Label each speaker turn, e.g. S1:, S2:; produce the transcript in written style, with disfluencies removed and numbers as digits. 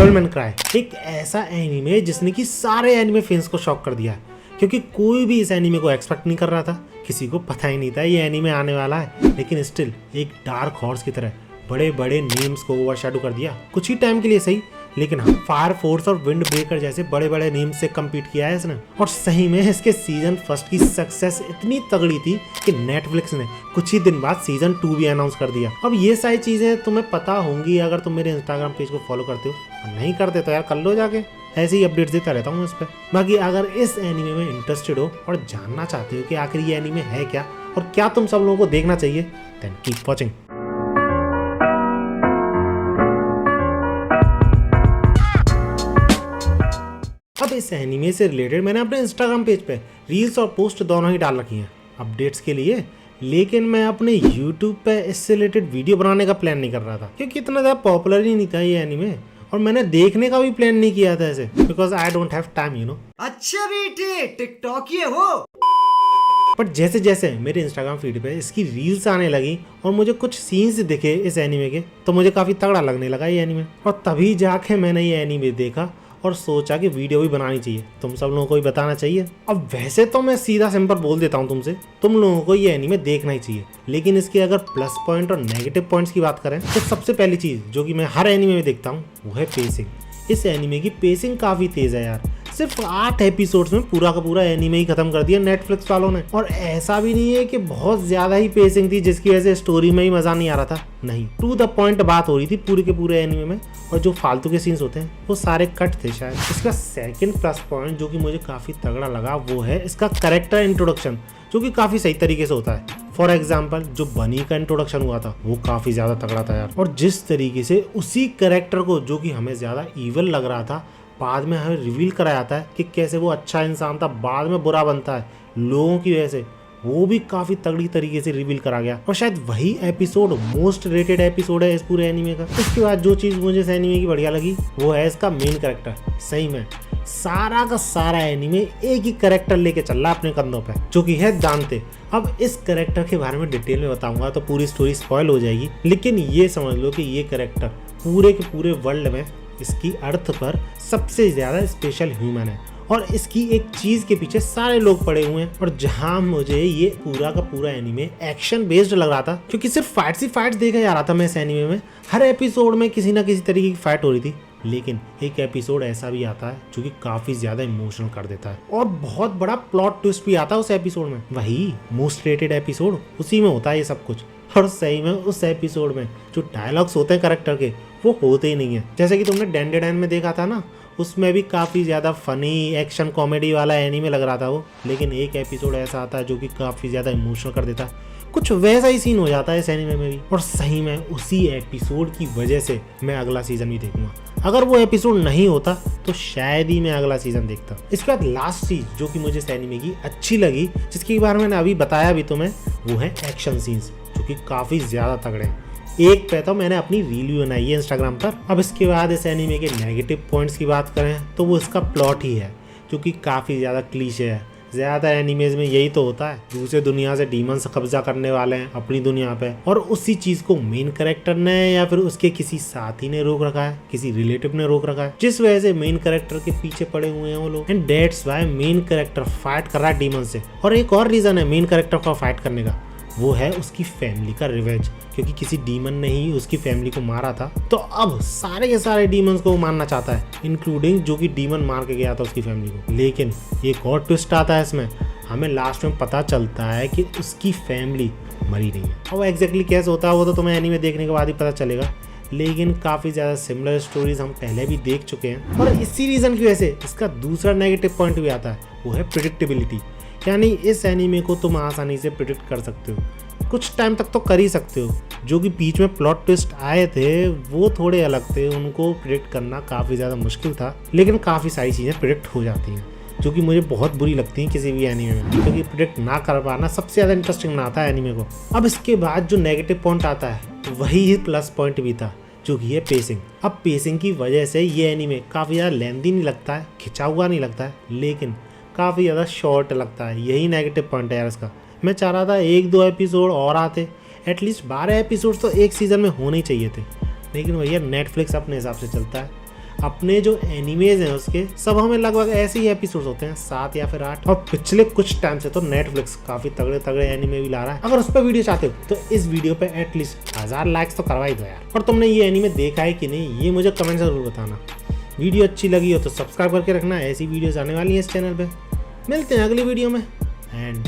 S1: Devil man cry एक ऐसा anime जिसने कि सारे एनीमे फैंस को शॉक कर दिया है, क्योंकि कोई भी इस एनीमे को एक्सपेक्ट नहीं कर रहा था। किसी को पता ही नहीं था ये एनीमे आने वाला है, लेकिन स्टिल एक डार्क हॉर्स की तरह बड़े बड़े नेम्स को ओवरशैडो कर दिया। कुछ ही टाइम के लिए सही, लेकिन हाँ, फायर फोर्स और विंड ब्रेकर जैसे बड़े बड़े नेम्स से कम्पीट किया है इसने। और सही में इसके सीजन फर्स्ट की सक्सेस इतनी तगड़ी थी कि नेटफ्लिक्स ने कुछ ही दिन बाद सीजन 2 भी अनाउंस कर दिया। अब ये सारी चीजें तुम्हें पता होंगी अगर तुम मेरे इंस्टाग्राम पेज को फॉलो करते हो, और नहीं करते तो यार कर लो जाके, ऐसे ही अपडेट्स देता रहता हूँ इस पर। बाकी अगर इस एनीमे में इंटरेस्टेड हो और जानना चाहते हो कि आखिर ये एनीमे है क्या और क्या तुम सब लोगों को देखना चाहिए, देन कीप वॉचिंग। अब इस एनीमे से रिलेटेड मैंने अपने इंस्टाग्राम पेज पे रील्स और पोस्ट दोनों ही डाल रखी हैं अपडेट्स के लिए, लेकिन मैं अपने यूट्यूब पे इससे रिलेटेड वीडियो बनाने का प्लान नहीं कर रहा था, क्योंकि इतना ज़्यादा पॉपुलर ही नहीं था ये एनीमे, और मैंने देखने का भी प्लान नहीं किया था ऐसे, because I don't have time you know.
S2: अच्छा बेटे टिकटॉक ये हो।
S1: बट जैसे जैसे मेरे इंस्टाग्राम फीड पे इसकी रील्स आने लगी और मुझे कुछ सीन्स दिखे इस एनीमे के, तो मुझे काफ़ी तगड़ा लगने लगा ये एनीमे, और तभी जाके मैंने ये एनीमे देखा और सोचा कि वीडियो भी बनानी चाहिए, तुम सब लोगों को भी बताना चाहिए। अब वैसे तो मैं सीधा सिंपल बोल देता हूँ तुमसे, तुम लोगों को ये एनीमे देखना ही चाहिए, लेकिन इसके अगर प्लस पॉइंट और नेगेटिव पॉइंट्स की बात करें तो सबसे पहली चीज़ जो कि मैं हर एनीमे में देखता हूँ वो है पेसिंग। इस एनीमे की पेसिंग काफ़ी तेज़ है यार। सिर्फ 8 एपिसोड्स में पूरा का पूरा एनीमे ही खत्म कर दिया नेटफ्लिक्स वालों ने। और ऐसा भी नहीं है कि बहुत ज्यादा ही पेसिंग थी जिसकी वजह से स्टोरी में ही मजा नहीं आ रहा था, नहीं, टू द पॉइंट बात हो रही थी पूरे के पूरे एनीमे में, और जो फालतू के सीन्स होते हैं वो सारे कट थे शायद। इसका सेकंड प्लस पॉइंट जो कि मुझे काफी तगड़ा लगा वो है इसका कैरेक्टर इंट्रोडक्शन, जो कि काफी सही तरीके से होता है। फॉर एग्जाम्पल जो बनी का इंट्रोडक्शन हुआ था वो काफी ज्यादा तगड़ा था यार, और जिस तरीके से उसी कैरेक्टर को जो कि हमें ज्यादा ईवल लग रहा था बाद में हमें रिवील कराया जाता है कि कैसे वो अच्छा इंसान था, बाद में बुरा बनता है लोगों की वजह से, वो भी काफी तगड़ी तरीके से रिवील करा गया। और शायद वही एपिसोड मोस्ट रेटेड एपिसोड है इस पूरे एनीमे का। इसके बाद जो चीज मुझे इस एनीमे की बढ़िया लगी वो है इसका मेन कैरेक्टर। सही में सारा का सारा एनीमे एक ही कैरेक्टर लेके चल रहा है अपने कंधों पे, जो कि है दांते। अब इस कैरेक्टर के बारे में डिटेल में बताऊंगा तो पूरी स्टोरी स्पॉइल हो जाएगी, लेकिन ये समझ लो कि ये कैरेक्टर पूरे के पूरे वर्ल्ड में इसकी अर्थ पर सबसे ज्यादा स्पेशल ह्यूमन है, और इसकी एक चीज के पीछे सारे लोग पड़े हुए हैं। और जहां मुझे ये पूरा का पूरा एनीमे एक्शन बेस्ड लग रहा था, क्योंकि सिर्फ फाइट्स ही फाइट्स देखा जा रहा था मैं इस एनीमे में, हर एपिसोड में किसी ना किसी तरीके की फाइट हो रही थी, लेकिन एक एपिसोड ऐसा भी आता है जो कि काफी ज्यादा इमोशनल कर देता है, और बहुत बड़ा प्लॉट ट्विस्ट भी आता है उस एपिसोड में। वही मोस्ट रेटेड एपिसोड, उसी में होता है ये सब कुछ। और सही में उस एपिसोड में जो डायलॉग्स होते हैं कैरेक्टर के वो होते ही नहीं है। जैसे कि तुमने डेंडेडैन में देखा था ना, उसमें भी काफ़ी ज़्यादा फनी एक्शन कॉमेडी वाला एनीमे लग रहा था वो, लेकिन एक एपिसोड ऐसा आता है जो कि काफ़ी ज़्यादा इमोशनल कर देता है। कुछ वैसा ही सीन हो जाता है इस एनीमे में भी, और सही में उसी एपिसोड की वजह से मैं अगला सीजन भी देखूंगा। अगर वो एपिसोड नहीं होता तो शायद ही मैं अगला सीजन देखता। इसके बाद लास्ट चीज जो कि मुझे इस एनीमे की अच्छी लगी, जिसके बारे में मैंने अभी बताया भी तुम्हें, वो है एक्शन सीन्स, जो कि काफ़ी ज़्यादा तगड़े हैं। एक पे तो मैंने अपनी रील भी बनाई है इंस्टाग्राम पर। अब इसके बाद इस एनीमे के नेगेटिव पॉइंट्स की बात करें तो वो इसका प्लॉट ही है, जो कि काफ़ी ज़्यादा क्लीशे है। ज़्यादा एनीमेज में यही तो होता है, दूसरे दुनिया से डीमंस कब्जा करने वाले हैं अपनी दुनिया पे, और उसी चीज़ को मेन कैरेक्टर ने या फिर उसके किसी साथी ने रोक रखा है, किसी रिलेटिव ने रोक रखा है, जिस वजह से मेन कैरेक्टर के पीछे पड़े हुए हैं वो लोग। And that's why main character fight कर रहा है डीमन से। और एक और रीज़न है मेन कैरेक्टर को फाइट करने का, वो है उसकी फैमिली का रिवेंज, क्योंकि किसी डीमन ने ही उसकी फैमिली को मारा था, तो अब सारे के सारे डीमंस को वो मारना चाहता है, इंक्लूडिंग जो कि डीमन मार के गया था उसकी फैमिली को। लेकिन एक और ट्विस्ट आता है इसमें, हमें लास्ट में पता चलता है कि उसकी फैमिली मरी नहीं है। अब एग्जैक्टली कैसे होता है वो तो तुम्हें एनीमे देखने के बाद ही पता चलेगा, लेकिन काफ़ी ज़्यादा सिमिलर स्टोरीज हम पहले भी देख चुके हैं। और इसी रीज़न की वजह से इसका दूसरा नेगेटिव पॉइंट भी आता है, वो है प्रिडिक्टेबिलिटी। यानी इस एनीमे को तुम आसानी से प्रिडिक्ट कर सकते हो, कुछ टाइम तक तो कर ही सकते हो। जो कि बीच में प्लॉट ट्विस्ट आए थे वो थोड़े अलग थे, उनको प्रिडिक्ट करना काफ़ी ज़्यादा मुश्किल था, लेकिन काफ़ी सारी चीज़ें प्रिडिक्ट हो जाती हैं, जो कि मुझे बहुत बुरी लगती हैं किसी भी एनीमे में, क्योंकि प्रिडिक्ट ना कर पाना सबसे ज़्यादा इंटरेस्टिंग बनाता है एनीमे को। अब इसके बाद जो नेगेटिव पॉइंट आता है वही प्लस पॉइंट भी था, जो कि है पेसिंग। अब पेसिंग की वजह से ये एनीमे काफ़ी ज़्यादा लेंथी नहीं लगता है, खिंचा हुआ नहीं लगता है, लेकिन काफ़ी ज़्यादा शॉर्ट लगता है। यही नेगेटिव पॉइंट है यार इसका। मैं चाह रहा था 1-2 एपिसोड और आते, एटलीस्ट 12 एपिसोड्स तो एक सीज़न में होने ही चाहिए थे, लेकिन भैया नेटफ्लिक्स अपने हिसाब से चलता है। अपने जो एनिमेज हैं उसके सब हमें लगभग ऐसे ही एपिसोड होते हैं, 7 या फिर 8। और पिछले कुछ टाइम से तो नेटफ्लिक्स काफी तगड़े तगड़े एनिमे भी ला रहा है। अगर उस पर वीडियो चाहते हो तो इस वीडियो पे एटलीस्ट 1000 लाइक्स तो करवा ही दो यार। और तुमने ये एनिमे देखा है कि नहीं, ये मुझे कमेंट जरूर बताना। वीडियो अच्छी लगी हो तो सब्सक्राइब करके रखना, ऐसी वीडियोस आने वाली हैं इस चैनल पे। मिलते हैं अगली वीडियो में एंड